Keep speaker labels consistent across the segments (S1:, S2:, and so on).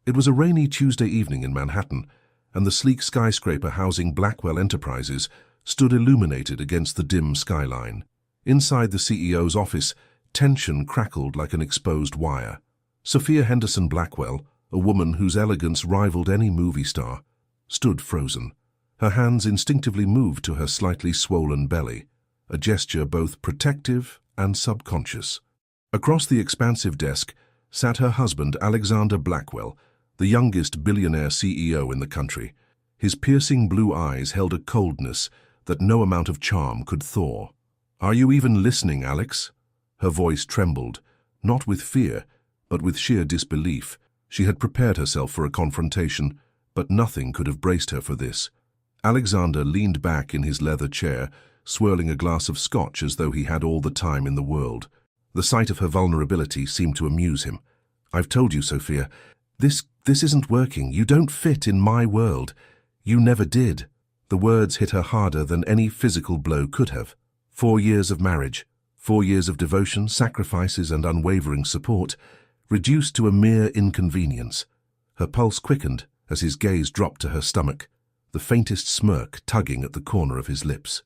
S1: It was a rainy Tuesday evening in Manhattan, and the sleek skyscraper housing Blackwell Enterprises stood illuminated against the dim skyline. Inside the CEO's office, tension crackled like an exposed wire. Sophia Henderson Blackwell, a woman whose elegance rivaled any movie star, stood frozen. Her hands instinctively moved to her slightly swollen belly, a gesture both protective and subconscious. Across the expansive desk sat her husband, Alexander Blackwell, the youngest billionaire CEO in the country. His piercing blue eyes held a coldness that no amount of charm could thaw. "Are you even listening, Alex?" Her voice trembled, not with fear, but with sheer disbelief. She had prepared herself for a confrontation, but nothing could have braced her for this. Alexander leaned back in his leather chair, swirling a glass of scotch as though he had all the time in the world. The sight of her vulnerability seemed to amuse him. "I've told you, Sophia, this isn't working. You don't fit in my world. You never did." The words hit her harder than any physical blow could have. 4 years of marriage, 4 years of devotion, sacrifices, and unwavering support, reduced to a mere inconvenience. Her pulse quickened as his gaze dropped to her stomach, the faintest smirk tugging at the corner of his lips.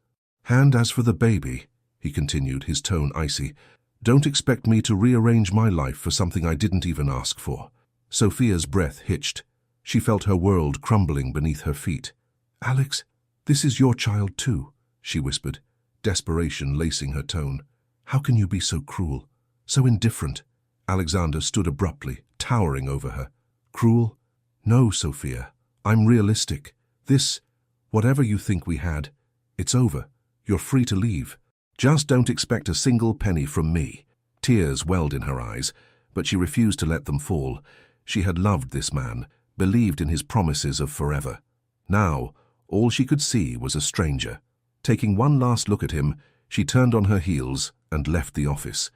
S1: "And as for the baby," he continued, his tone icy, "don't expect me to rearrange my life for something I didn't even ask for." Sophia's breath hitched. She felt her world crumbling beneath her feet. "Alex, this is your child too," she whispered, desperation lacing her tone. "How can you be so cruel, so indifferent?" Alexander stood abruptly, towering over her. "Cruel? No, Sophia. I'm realistic. Whatever you think we had, it's over. You're free to leave. Just don't expect a single penny from me." Tears welled in her eyes, but she refused to let them fall. She had loved this man, believed in his promises of forever. Now, all she could see was a stranger. Taking one last look at him, she turned on her heels and left the office.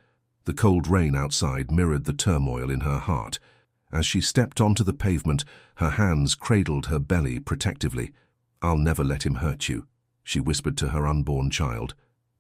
S1: The cold rain outside mirrored the turmoil in her heart. As she stepped onto the pavement, her hands cradled her belly protectively. "I'll never let him hurt you," she whispered to her unborn child.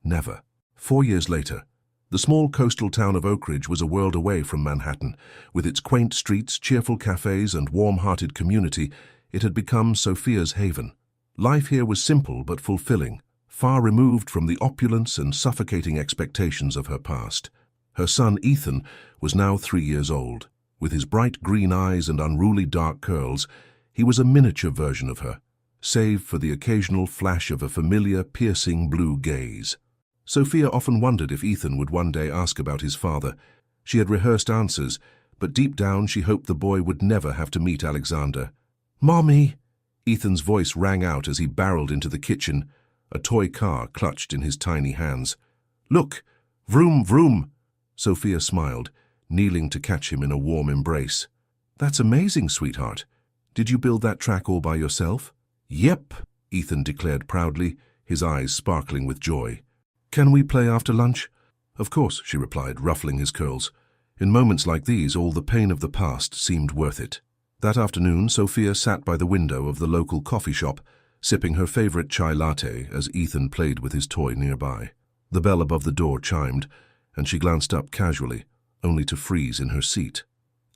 S1: Never. 4 years later, the small coastal town of Oak Ridge was a world away from Manhattan. With its quaint streets, cheerful cafes, and warm-hearted community, it had become Sophia's haven. Life here was simple but fulfilling, far removed from the opulence and suffocating expectations of her past. Her son, Ethan, was now 3 years old. With his bright green eyes and unruly dark curls, he was a miniature version of her, save for the occasional flash of a familiar, piercing blue gaze. Sophia often wondered if Ethan would one day ask about his father. She had rehearsed answers, but deep down she hoped the boy would never have to meet Alexander. "Mommy!" Ethan's voice rang out as he barreled into the kitchen, a toy car clutched in his tiny hands. "Look! Vroom, vroom!" Sophia smiled, kneeling to catch him in a warm embrace. "That's amazing, sweetheart. Did you build that track all by yourself?" "Yep," Ethan declared proudly, his eyes sparkling with joy. "Can we play after lunch?" "Of course," she replied, ruffling his curls. In moments like these, all the pain of the past seemed worth it. That afternoon, Sophia sat by the window of the local coffee shop, sipping her favorite chai latte as Ethan played with his toy nearby. The bell above the door chimed, and she glanced up casually, only to freeze in her seat.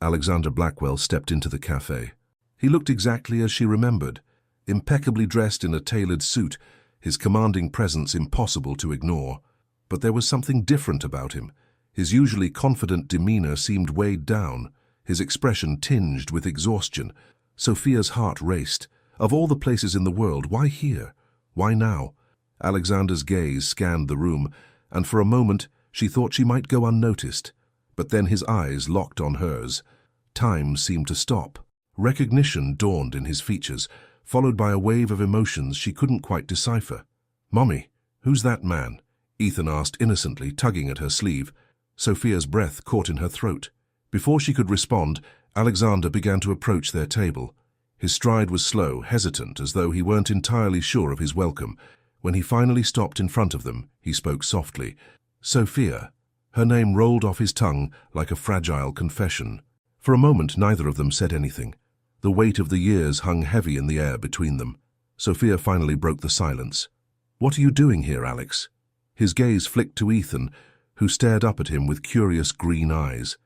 S1: Alexander Blackwell stepped into the cafe. He looked exactly as she remembered, impeccably dressed in a tailored suit, his commanding presence impossible to ignore. But there was something different about him. His usually confident demeanor seemed weighed down, his expression tinged with exhaustion. Sophia's heart raced. Of all the places in the world, why here? Why now? Alexander's gaze scanned the room, and for a moment she thought she might go unnoticed. But then his eyes locked on hers. Time seemed to stop. Recognition dawned in his features, followed by a wave of emotions she couldn't quite decipher. "Mommy, who's that man?" Ethan asked innocently, tugging at her sleeve. Sophia's breath caught in her throat. Before she could respond, Alexander began to approach their table. His stride was slow, hesitant, as though he weren't entirely sure of his welcome. When he finally stopped in front of them, he spoke softly. "Sophia." Her name rolled off his tongue like a fragile confession. For a moment, neither of them said anything. The weight of the years hung heavy in the air between them. Sophia finally broke the silence. "What are you doing here, Alex?" His gaze flicked to Ethan, who stared up at him with curious green eyes.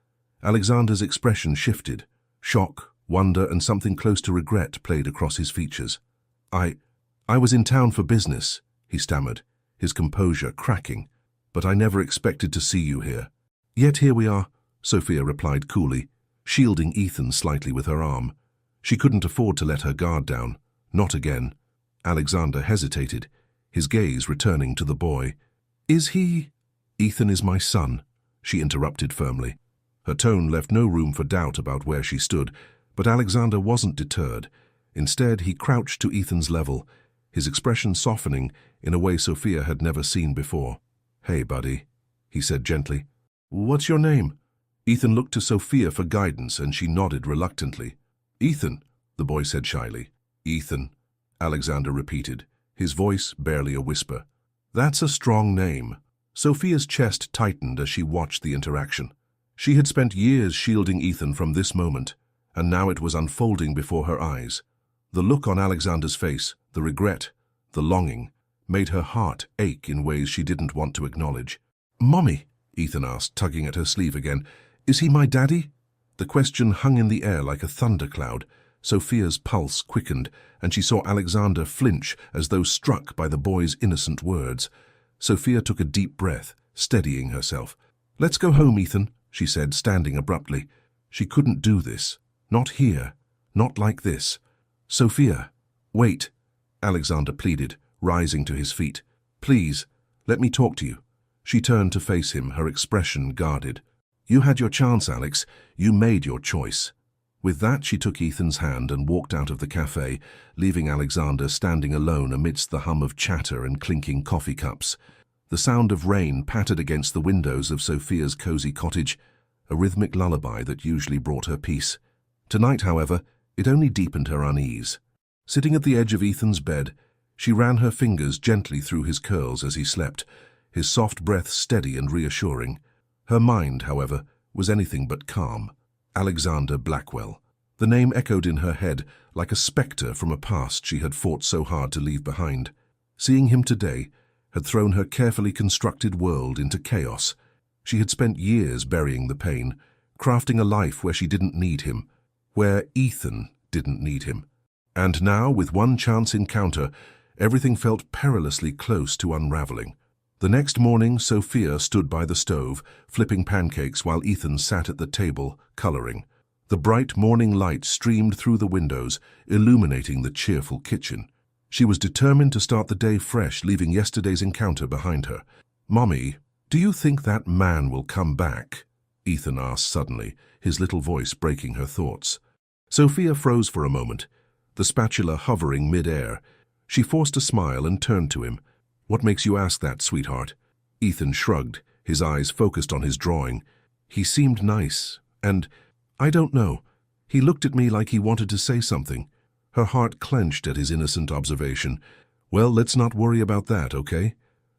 S1: Alexander's expression shifted. Shock, Wonder and something close to regret played across his features. I was in town for business, he stammered, his composure cracking. But I never expected to see you here. Yet here we are, Sophia replied coolly, shielding Ethan slightly with her arm. She couldn't afford to let her guard down. Not again. Alexander hesitated, his gaze returning to the boy. Is he? Ethan is my son, she interrupted firmly. Her tone left no room for doubt about where she stood, but Alexander wasn't deterred. Instead, he crouched to Ethan's level, his expression softening in a way Sophia had never seen before. Hey, buddy, he said gently. What's your name? Ethan looked to Sophia for guidance, and she nodded reluctantly. Ethan, the boy said shyly. Ethan, Alexander repeated, his voice barely a whisper. That's a strong name. Sophia's chest tightened as she watched the interaction. She had spent years shielding Ethan from this moment, and now it was unfolding before her eyes. The look on Alexander's face, the regret, the longing, made her heart ache in ways she didn't want to acknowledge. Mommy, Ethan asked, tugging at her sleeve again, is he my daddy? The question hung in the air like a thundercloud. Sophia's pulse quickened, and she saw Alexander flinch as though struck by the boy's innocent words. Sophia took a deep breath, steadying herself. Let's go home, Ethan, she said, standing abruptly. She couldn't do this. Not here. Not like this. Sophia, wait, Alexander pleaded, rising to his feet. Please, let me talk to you. She turned to face him, her expression guarded. You had your chance, Alex. You made your choice. With that, she took Ethan's hand and walked out of the cafe, leaving Alexander standing alone amidst the hum of chatter and clinking coffee cups. The sound of rain pattered against the windows of Sophia's cozy cottage, a rhythmic lullaby that usually brought her peace. Tonight, however, it only deepened her unease. Sitting at the edge of Ethan's bed, she ran her fingers gently through his curls as he slept, his soft breath steady and reassuring. Her mind, however, was anything but calm. Alexander Blackwell. The name echoed in her head like a spectre from a past she had fought so hard to leave behind. Seeing him today had thrown her carefully constructed world into chaos. She had spent years burying the pain, crafting a life where she didn't need him, where Ethan didn't need him. And now, with one chance encounter, everything felt perilously close to unraveling. The next morning, Sophia stood by the stove, flipping pancakes while Ethan sat at the table, coloring. The bright morning light streamed through the windows, illuminating the cheerful kitchen. She was determined to start the day fresh, leaving yesterday's encounter behind her. Mommy, do you think that man will come back? Ethan asked suddenly, his little voice breaking her thoughts. Sophia froze for a moment, the spatula hovering mid-air. She forced a smile and turned to him. What makes you ask that, sweetheart? Ethan shrugged, his eyes focused on his drawing. He seemed nice, and, I don't know, he looked at me like he wanted to say something. Her heart clenched at his innocent observation. Well, let's not worry about that, okay?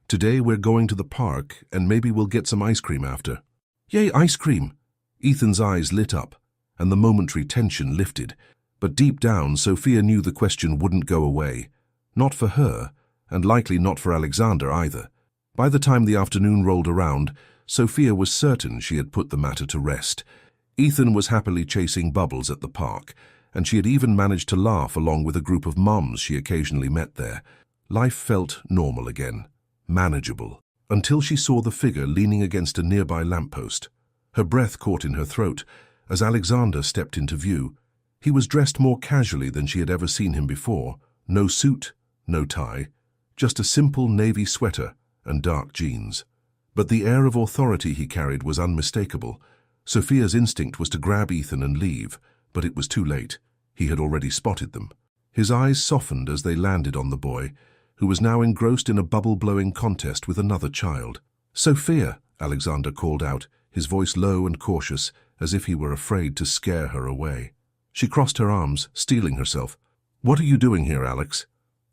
S1: Today we're going to the park, and maybe we'll get some ice cream after. Yay, ice cream! Ethan's eyes lit up, and the momentary tension lifted. But deep down, Sophia knew the question wouldn't go away. Not for her, and likely not for Alexander either. By the time the afternoon rolled around, Sophia was certain she had put the matter to rest. Ethan was happily chasing bubbles at the park, and she had even managed to laugh along with a group of moms she occasionally met there. Life felt normal again, manageable, until she saw the figure leaning against a nearby lamppost. Her breath caught in her throat as Alexander stepped into view. He was dressed more casually than she had ever seen him before. No suit, no tie, just a simple navy sweater and dark jeans. But the air of authority he carried was unmistakable. Sophia's instinct was to grab Ethan and leave, but it was too late. He had already spotted them. His eyes softened as they landed on the boy, who was now engrossed in a bubble-blowing contest with another child. Sophia, Alexander called out, his voice low and cautious, as if he were afraid to scare her away. She crossed her arms, steeling herself. What are you doing here, Alex?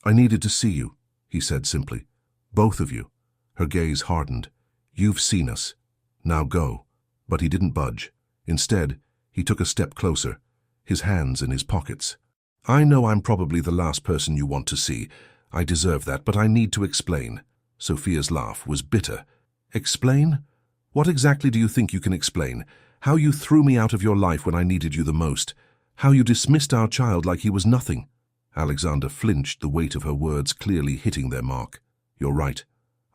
S1: I needed to see you, he said simply. Both of you. Her gaze hardened. You've seen us. Now go. But he didn't budge. Instead, he took a step closer, his hands in his pockets. I know I'm probably the last person you want to see. I deserve that, but I need to explain. Sophia's laugh was bitter. Explain? What exactly do you think you can explain? How you threw me out of your life when I needed you the most? How you dismissed our child like he was nothing." Alexander flinched, the weight of her words clearly hitting their mark. "You're right.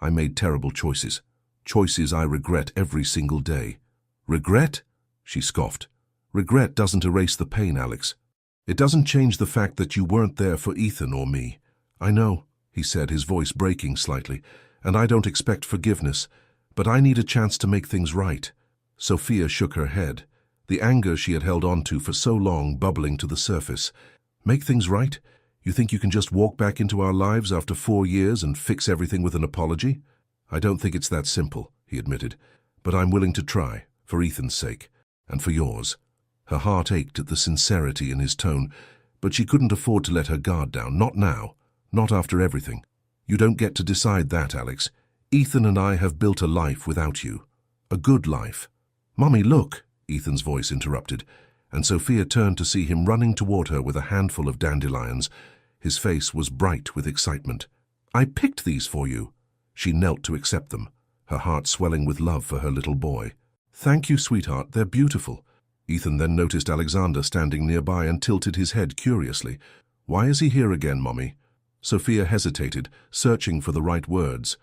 S1: I made terrible choices. Choices I regret every single day." "Regret?" she scoffed. "Regret doesn't erase the pain, Alex. It doesn't change the fact that you weren't there for Ethan or me." "I know," he said, his voice breaking slightly, "and I don't expect forgiveness, but I need a chance to make things right." Sophia shook her head, the anger she had held on to for so long bubbling to the surface. "Make things right? You think you can just walk back into our lives after 4 years and fix everything with an apology?" "I don't think it's that simple," he admitted, "but I'm willing to try, for Ethan's sake, and for yours." Her heart ached at the sincerity in his tone, but she couldn't afford to let her guard down, not now, not after everything. "You don't get to decide that, Alex. Ethan and I have built a life without you. A good life." "Mummy, look," Ethan's voice interrupted, and Sophia turned to see him running toward her with a handful of dandelions. His face was bright with excitement. "I picked these for you." She knelt to accept them, her heart swelling with love for her little boy. "Thank you, sweetheart, they're beautiful." Ethan then noticed Alexander standing nearby and tilted his head curiously. "Why is he here again, Mommy?" Sophia hesitated, searching for the right words.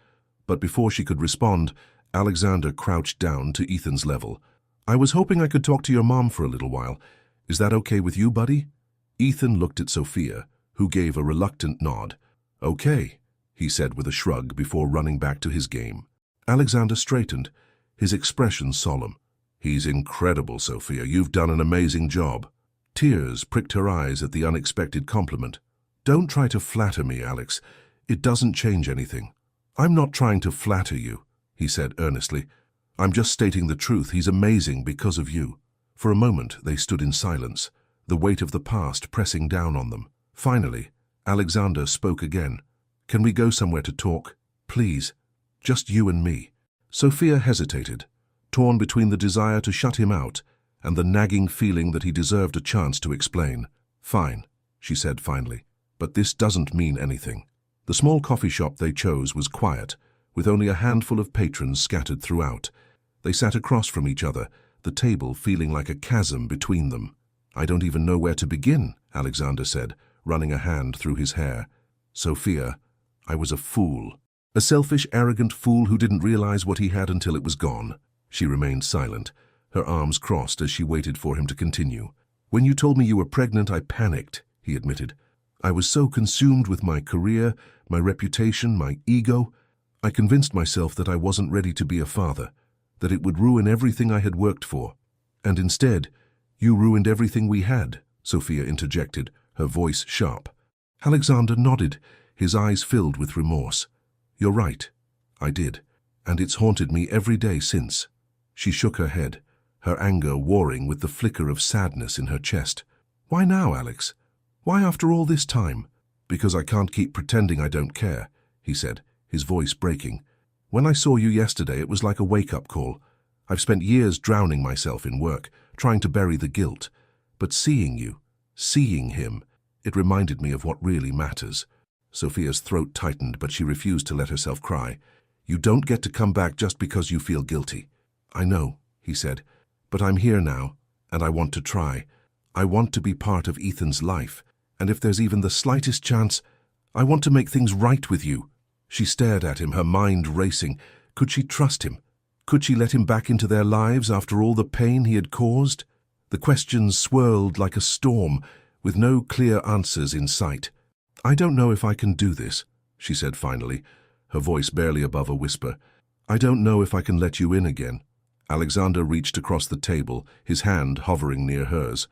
S1: But before she could respond, Alexander crouched down to Ethan's level. "I was hoping I could talk to your mom for a little while. Is that okay with you, buddy?" Ethan looked at Sophia, who gave a reluctant nod. "Okay," he said with a shrug before running back to his game. Alexander straightened, his expression solemn. "He's incredible, Sophia. You've done an amazing job." Tears pricked her eyes at the unexpected compliment. "Don't try to flatter me, Alex. It doesn't change anything." "I'm not trying to flatter you," he said earnestly. "I'm just stating the truth. He's amazing because of you." For a moment they stood in silence, the weight of the past pressing down on them. Finally, Alexander spoke again. "Can we go somewhere to talk? Please. Just you and me." Sophia hesitated, torn between the desire to shut him out and the nagging feeling that he deserved a chance to explain. "Fine," she said finally, "but this doesn't mean anything." The small coffee shop they chose was quiet, with only a handful of patrons scattered throughout. They sat across from each other, the table feeling like a chasm between them. "I don't even know where to begin," Alexander said, running a hand through his hair. "Sophia, I was a fool. A selfish, arrogant fool who didn't realize what he had until it was gone." She remained silent, her arms crossed as she waited for him to continue. "When you told me you were pregnant, I panicked," he admitted. "I was so consumed with my career, my reputation, my ego. I convinced myself that I wasn't ready to be a father, that it would ruin everything I had worked for. And instead, you ruined everything we had," Sophia interjected, her voice sharp. Alexander nodded, his eyes filled with remorse. "You're right. I did. And it's haunted me every day since." She shook her head, her anger warring with the flicker of sadness in her chest. "Why now, Alex? Why after all this time?" "Because I can't keep pretending I don't care," he said, his voice breaking. "When I saw you yesterday, it was like a wake-up call. I've spent years drowning myself in work, trying to bury the guilt. But seeing you, seeing him, it reminded me of what really matters." Sophia's throat tightened, but she refused to let herself cry. "You don't get to come back just because you feel guilty." "I know," he said, "but I'm here now, and I want to try. I want to be part of Ethan's life, and if there's even the slightest chance, I want to make things right with you." She stared at him, her mind racing. Could she trust him? Could she let him back into their lives after all the pain he had caused? The questions swirled like a storm, with no clear answers in sight. "I don't know if I can do this," she said finally, her voice barely above a whisper. "I don't know if I can let you in again." Alexander reached across the table, his hand hovering near hers.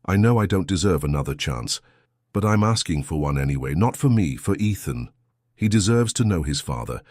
S1: "I know I don't deserve another chance, but I'm asking for one anyway, not for me, for Ethan. He deserves to know his father,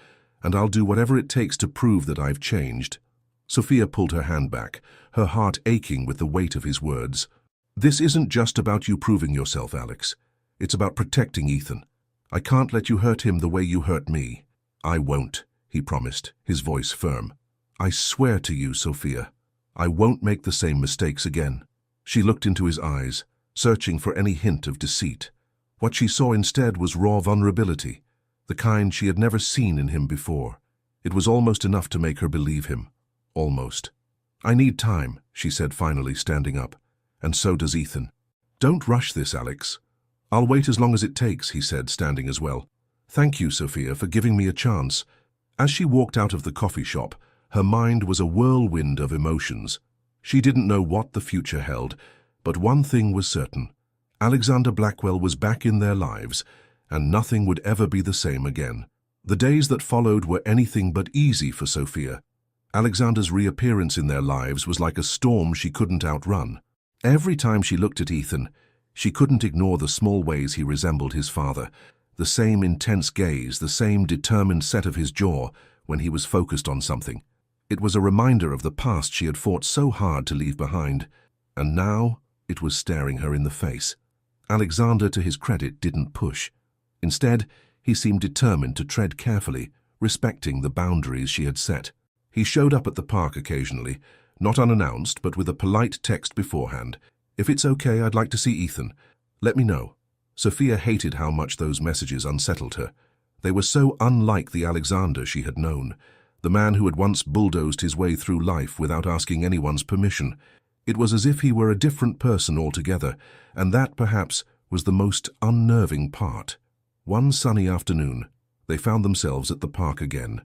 S1: and I'll do whatever it takes to prove that I've changed." Sophia pulled her hand back, her heart aching with the weight of his words. "This isn't just about you proving yourself, Alex. It's about protecting Ethan. I can't let you hurt him the way you hurt me." "I won't," he promised, his voice firm. "I swear to you, Sophia, I won't make the same mistakes again." She looked into his eyes, searching for any hint of deceit. What she saw instead was raw vulnerability, the kind she had never seen in him before. It was almost enough to make her believe him. Almost. "I need time," she said finally, standing up. "And so does Ethan." Don't rush this, Alex. I'll wait as long as it takes, he said, standing as well. Thank you, Sophia, for giving me a chance. As she walked out of the coffee shop, her mind was a whirlwind of emotions. She didn't know what the future held, but one thing was certain. Alexander Blackwell was back in their lives, and nothing would ever be the same again. The days that followed were anything but easy for Sophia. Alexander's reappearance in their lives was like a storm she couldn't outrun. Every time she looked at Ethan, she couldn't ignore the small ways he resembled his father, the same intense gaze, the same determined set of his jaw when he was focused on something. It was a reminder of the past she had fought so hard to leave behind, and now it was staring her in the face. Alexander, to his credit, didn't push. Instead, he seemed determined to tread carefully, respecting the boundaries she had set. He showed up at the park occasionally, not unannounced, but with a polite text beforehand. If it's okay, I'd like to see Ethan. Let me know. Sophia hated how much those messages unsettled her. They were so unlike the Alexander she had known, the man who had once bulldozed his way through life without asking anyone's permission. It was as if he were a different person altogether, and that, perhaps, was the most unnerving part. One sunny afternoon, they found themselves at the park again.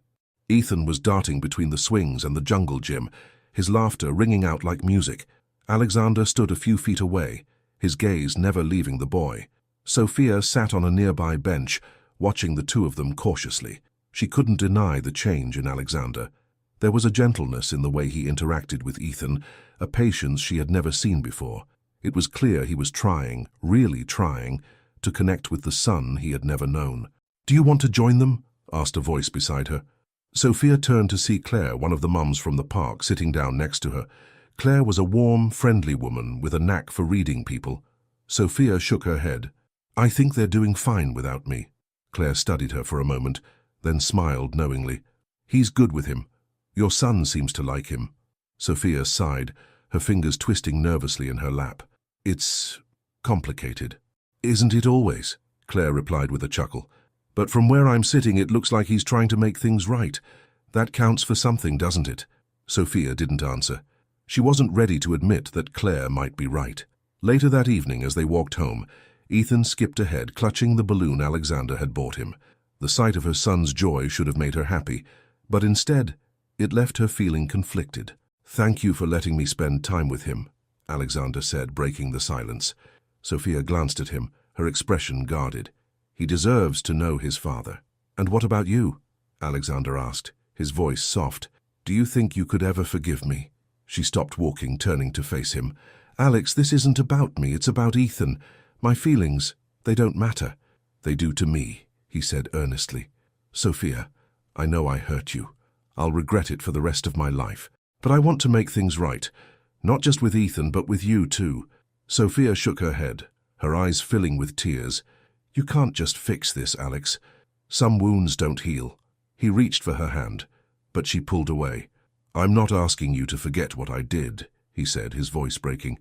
S1: Ethan was darting between the swings and the jungle gym, his laughter ringing out like music. Alexander stood a few feet away, his gaze never leaving the boy. Sophia sat on a nearby bench, watching the two of them cautiously. She couldn't deny the change in Alexander. There was a gentleness in the way he interacted with Ethan, a patience she had never seen before. It was clear he was trying, really trying, to connect with the son he had never known. "Do you want to join them?" asked a voice beside her. Sophia turned to see Claire, one of the mums from the park, sitting down next to her. Claire was a warm, friendly woman with a knack for reading people. Sophia shook her head. "I think they're doing fine without me." Claire studied her for a moment, then smiled knowingly. "He's good with him. Your son seems to like him." Sophia sighed, her fingers twisting nervously in her lap. "It's complicated." "Isn't it always?" Claire replied with a chuckle. "But from where I'm sitting, it looks like he's trying to make things right. That counts for something, doesn't it?" Sophia didn't answer. She wasn't ready to admit that Claire might be right. Later that evening, as they walked home, Ethan skipped ahead, clutching the balloon Alexander had bought him. The sight of her son's joy should have made her happy, but instead, it left her feeling conflicted. "Thank you for letting me spend time with him," Alexander said, breaking the silence. Sophia glanced at him, her expression guarded. "He deserves to know his father." "And what about you?" Alexander asked, his voice soft. "Do you think you could ever forgive me?" She stopped walking, turning to face him. "Alex, this isn't about me, it's about Ethan. My feelings, they don't matter." "They do to me," he said earnestly. "Sophia, I know I hurt you. I'll regret it for the rest of my life. But I want to make things right, not just with Ethan, but with you too." Sophia shook her head, her eyes filling with tears. "You can't just fix this, Alex. Some wounds don't heal." He reached for her hand, but she pulled away. "I'm not asking you to forget what I did," he said, his voice breaking.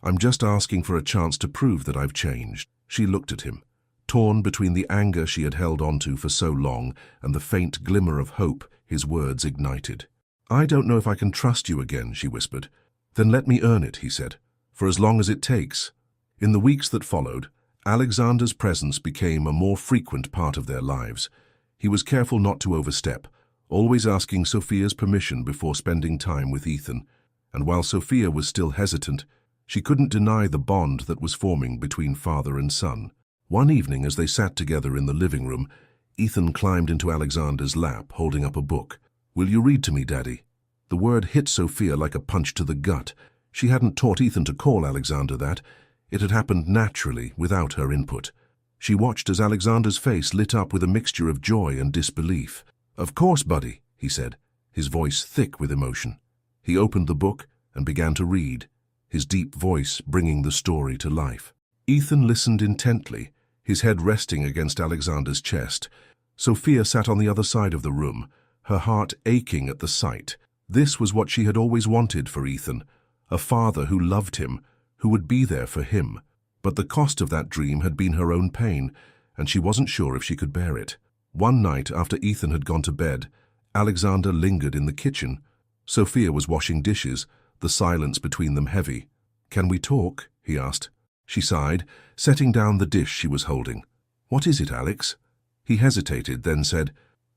S1: "I'm just asking for a chance to prove that I've changed." She looked at him, torn between the anger she had held onto for so long and the faint glimmer of hope his words ignited. "I don't know if I can trust you again," she whispered. "Then let me earn it," he said, "for as long as it takes." In the weeks that followed, Alexander's presence became a more frequent part of their lives. He was careful not to overstep, always asking Sophia's permission before spending time with Ethan. And while Sophia was still hesitant, she couldn't deny the bond that was forming between father and son. One evening, as they sat together in the living room, Ethan climbed into Alexander's lap, holding up a book. "Will you read to me, Daddy?" The word hit Sophia like a punch to the gut. She hadn't taught Ethan to call Alexander that. It had happened naturally, without her input. She watched as Alexander's face lit up with a mixture of joy and disbelief. "Of course, buddy," he said, his voice thick with emotion. He opened the book and began to read, his deep voice bringing the story to life. Ethan listened intently, his head resting against Alexander's chest. Sophia sat on the other side of the room, her heart aching at the sight. This was what she had always wanted for Ethan, a father who loved him, who would be there for him. But the cost of that dream had been her own pain, and she wasn't sure if she could bear it. One night, after Ethan had gone to bed, Alexander lingered in the kitchen. Sophia was washing dishes, the silence between them heavy. "Can we talk?" he asked. She sighed, setting down the dish she was holding. "What is it, Alex?" He hesitated, then said,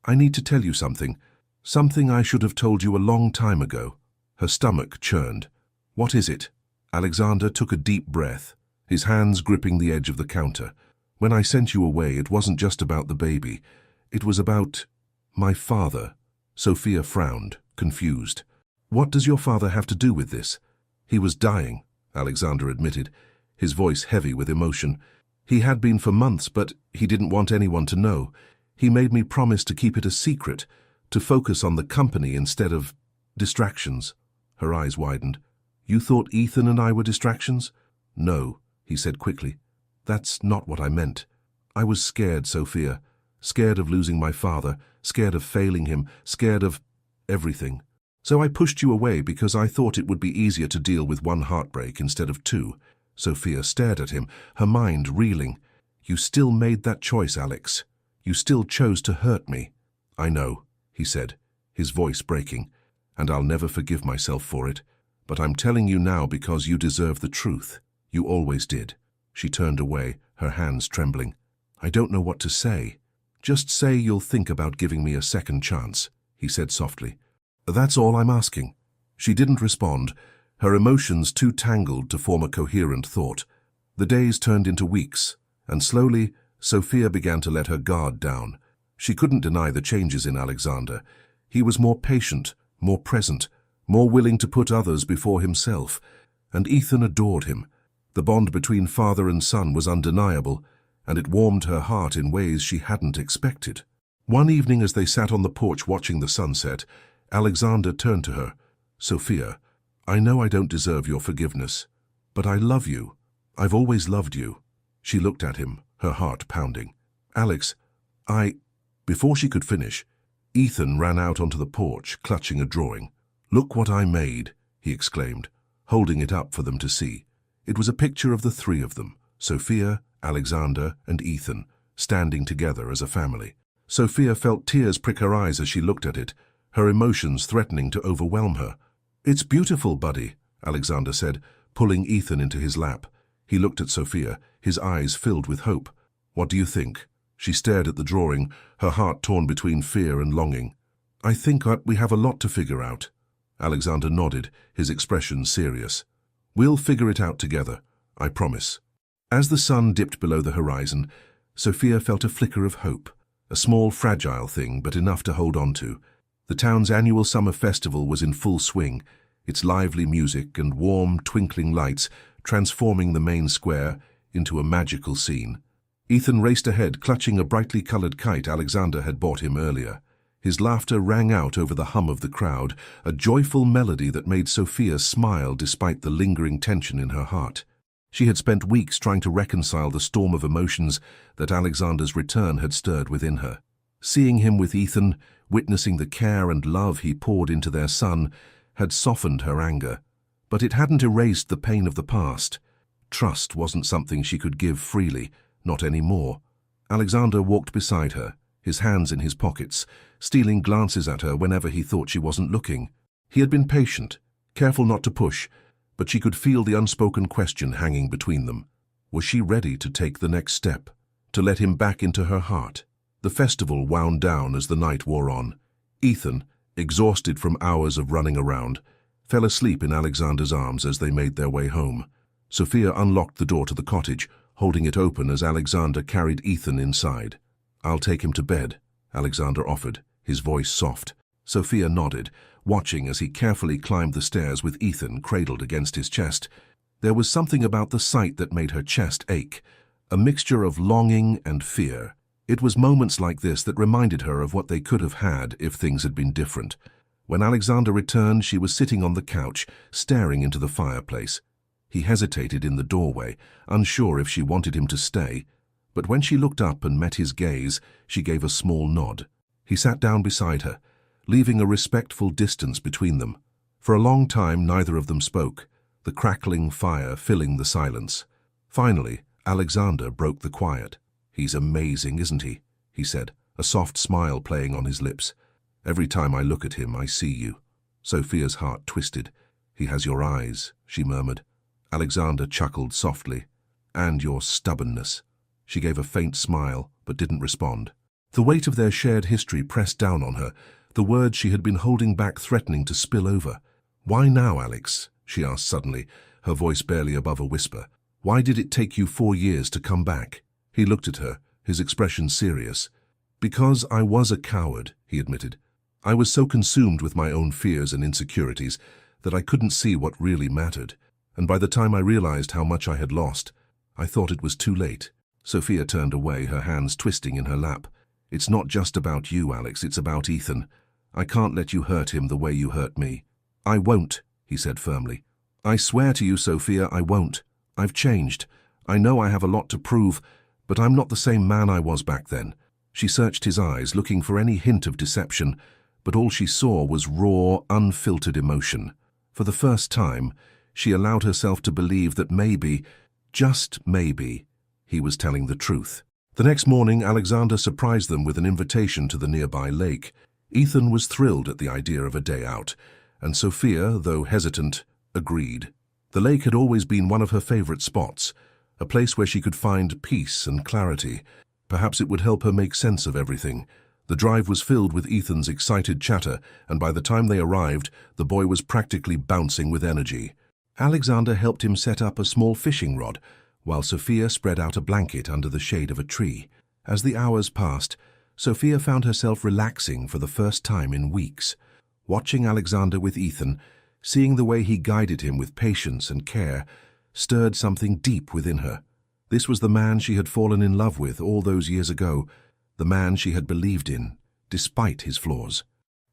S1: "I need to tell you something. Something I should have told you a long time ago." Her stomach churned. "What is it?" Alexander took a deep breath, his hands gripping the edge of the counter. "When I sent you away, it wasn't just about the baby. It was about my father." Sophia frowned, confused. "What does your father have to do with this?" "He was dying," Alexander admitted, his voice heavy with emotion. "He had been for months, but he didn't want anyone to know. He made me promise to keep it a secret, to focus on the company instead of distractions." Her eyes widened. "You thought Ethan and I were distractions?" "No," he said quickly. "That's not what I meant. I was scared, Sophia. Scared of losing my father, scared of failing him, scared of everything. So I pushed you away because I thought it would be easier to deal with one heartbreak instead of two." Sophia stared at him, her mind reeling. "You still made that choice, Alex. You still chose to hurt me." "I know," he said, his voice breaking, "and I'll never forgive myself for it. But I'm telling you now because you deserve the truth. You always did." She turned away, her hands trembling. "I don't know what to say." "Just say you'll think about giving me a second chance," he said softly. "That's all I'm asking." She didn't respond, her emotions too tangled to form a coherent thought. The days turned into weeks, and slowly, Sophia began to let her guard down. She couldn't deny the changes in Alexander. He was more patient, more present, more willing to put others before himself. And Ethan adored him. The bond between father and son was undeniable, and it warmed her heart in ways she hadn't expected. One evening as they sat on the porch watching the sunset, Alexander turned to her. "Sophia, I know I don't deserve your forgiveness, but I love you. I've always loved you." She looked at him, her heart pounding. "Alex, Before she could finish, Ethan ran out onto the porch, clutching a drawing. "Look what I made," he exclaimed, holding it up for them to see. It was a picture of the three of them, Sophia, Alexander, and Ethan, standing together as a family. Sophia felt tears prick her eyes as she looked at it, her emotions threatening to overwhelm her. "It's beautiful, buddy," Alexander said, pulling Ethan into his lap. He looked at Sophia, his eyes filled with hope. "What do you think?" She stared at the drawing, her heart torn between fear and longing. "I think we have a lot to figure out." Alexander nodded, his expression serious. "We'll figure it out together, I promise." As the sun dipped below the horizon, Sophia felt a flicker of hope, a small, fragile thing, but enough to hold on to. The town's annual summer festival was in full swing, its lively music and warm, twinkling lights transforming the main square into a magical scene. Ethan raced ahead, clutching a brightly colored kite Alexander had bought him earlier. His laughter rang out over the hum of the crowd, a joyful melody that made Sophia smile despite the lingering tension in her heart. She had spent weeks trying to reconcile the storm of emotions that Alexander's return had stirred within her. Seeing him with Ethan, witnessing the care and love he poured into their son, had softened her anger. But it hadn't erased the pain of the past. Trust wasn't something she could give freely, not anymore. Alexander walked beside her, his hands in his pockets, stealing glances at her whenever he thought she wasn't looking. He had been patient, careful not to push, but she could feel the unspoken question hanging between them. Was she ready to take the next step, to let him back into her heart? The festival wound down as the night wore on. Ethan, exhausted from hours of running around, fell asleep in Alexander's arms as they made their way home. Sophia unlocked the door to the cottage, holding it open as Alexander carried Ethan inside. "I'll take him to bed," Alexander offered, his voice soft. Sophia nodded, watching as he carefully climbed the stairs with Ethan cradled against his chest. There was something about the sight that made her chest ache, a mixture of longing and fear. It was moments like this that reminded her of what they could have had if things had been different. When Alexander returned, she was sitting on the couch, staring into the fireplace. He hesitated in the doorway, unsure if she wanted him to stay. But when she looked up and met his gaze, she gave a small nod. He sat down beside her, leaving a respectful distance between them. For a long time, neither of them spoke, the crackling fire filling the silence. Finally, Alexander broke the quiet. "He's amazing, isn't he?" he said, a soft smile playing on his lips. "Every time I look at him, I see you." Sophia's heart twisted. "He has your eyes," she murmured. Alexander chuckled softly. And your stubbornness." She gave a faint smile, but didn't respond. The weight of their shared history pressed down on her, the words she had been holding back threatening to spill over. "Why now, Alex?" she asked suddenly, her voice barely above a whisper. "Why did it take you 4 years to come back?" He looked at her, his expression serious. "Because I was a coward," he admitted. "I was so consumed with my own fears and insecurities that I couldn't see what really mattered. And by the time I realized how much I had lost, I thought it was too late." Sophia turned away, her hands twisting in her lap. "It's not just about you, Alex, it's about Ethan. I can't let you hurt him the way you hurt me." "I won't," he said firmly. "I swear to you, Sophia, I won't. I've changed. I know I have a lot to prove, but I'm not the same man I was back then." She searched his eyes, looking for any hint of deception, but all she saw was raw, unfiltered emotion. For the first time, she allowed herself to believe that maybe, just maybe, he was telling the truth. The next morning, Alexander surprised them with an invitation to the nearby lake. Ethan was thrilled at the idea of a day out, and Sophia, though hesitant, agreed. The lake had always been one of her favorite spots, a place where she could find peace and clarity. Perhaps it would help her make sense of everything. The drive was filled with Ethan's excited chatter, and by the time they arrived, the boy was practically bouncing with energy. Alexander helped him set up a small fishing rod, while Sophia spread out a blanket under the shade of a tree. As the hours passed, Sophia found herself relaxing for the first time in weeks. Watching Alexander with Ethan, seeing the way he guided him with patience and care, stirred something deep within her. This was the man she had fallen in love with all those years ago, the man she had believed in, despite his flaws.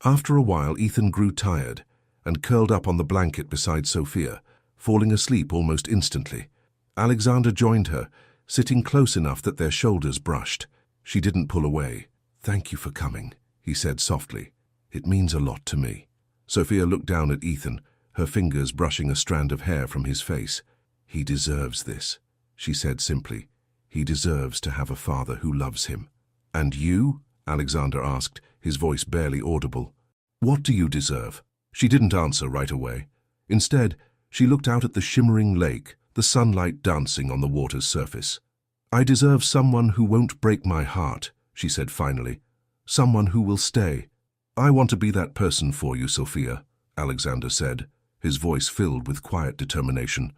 S1: After a while, Ethan grew tired and curled up on the blanket beside Sophia, falling asleep almost instantly. Alexander joined her, sitting close enough that their shoulders brushed. She didn't pull away. "Thank you for coming," he said softly. "It means a lot to me." Sophia looked down at Ethan, her fingers brushing a strand of hair from his face. "He deserves this," she said simply. "He deserves to have a father who loves him." "And you?" Alexander asked, his voice barely audible. "What do you deserve?" She didn't answer right away. Instead, she looked out at the shimmering lake, the sunlight dancing on the water's surface. "I deserve someone who won't break my heart," she said finally. "Someone who will stay." "I want to be that person for you, Sophia," Alexander said, his voice filled with quiet determination.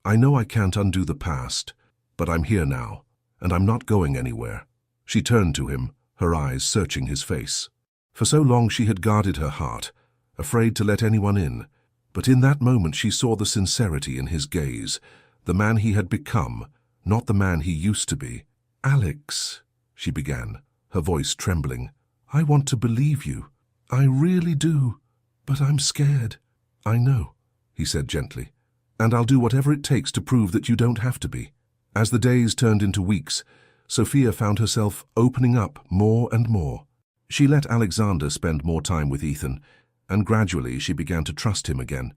S1: "I know I can't undo the past, but I'm here now, and I'm not going anywhere." She turned to him, her eyes searching his face. For so long she had guarded her heart, afraid to let anyone in, but in that moment she saw the sincerity in his gaze, the man he had become, not the man he used to be. "Alex," she began, her voice trembling, "I want to believe you. I really do, but I'm scared." "I know," he said gently, "and I'll do whatever it takes to prove that you don't have to be." As the days turned into weeks, Sophia found herself opening up more and more. She let Alexander spend more time with Ethan, and gradually she began to trust him again.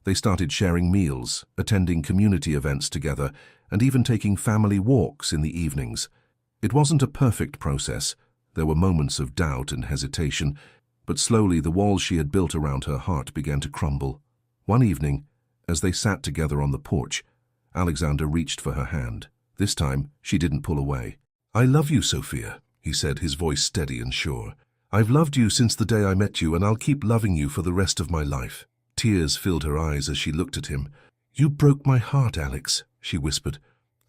S1: They started sharing meals, attending community events together, and even taking family walks in the evenings. It wasn't a perfect process. There were moments of doubt and hesitation, but slowly the walls she had built around her heart began to crumble. One evening, as they sat together on the porch, Alexander reached for her hand. This time, she didn't pull away. "I love you, Sophia," he said, his voice steady and sure. "I've loved you since the day I met you, and I'll keep loving you for the rest of my life." Tears filled her eyes as she looked at him. "You broke my heart, Alex," she whispered.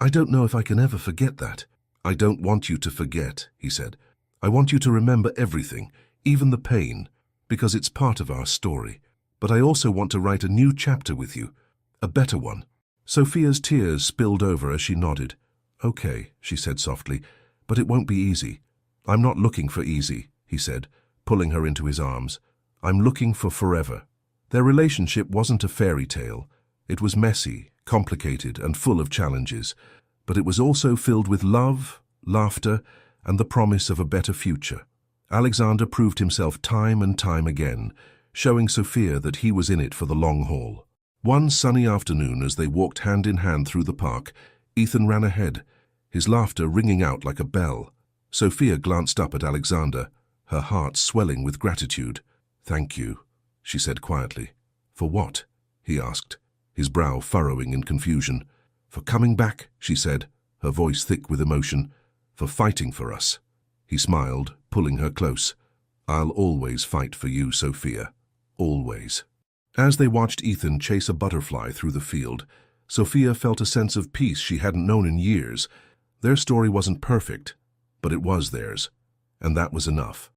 S1: "I don't know if I can ever forget that." "I don't want you to forget," he said. "I want you to remember everything, even the pain, because it's part of our story. But I also want to write a new chapter with you, a better one." Sophia's tears spilled over as she nodded. "Okay," she said softly, "but it won't be easy." "I'm not looking for easy," he said, pulling her into his arms. "I'm looking for forever." Their relationship wasn't a fairy tale. It was messy, complicated, and full of challenges, but it was also filled with love, laughter, and the promise of a better future. Alexander proved himself time and time again, showing Sophia that he was in it for the long haul. One sunny afternoon, as they walked hand in hand through the park, Ethan ran ahead, his laughter ringing out like a bell. Sophia glanced up at Alexander, her heart swelling with gratitude. "Thank you," she said quietly. "For what?" he asked, his brow furrowing in confusion. "For coming back," she said, her voice thick with emotion. "For fighting for us." He smiled, pulling her close. "I'll always fight for you, Sophia. Always." As they watched Ethan chase a butterfly through the field, Sophia felt a sense of peace she hadn't known in years. Their story wasn't perfect, but it was theirs, and that was enough.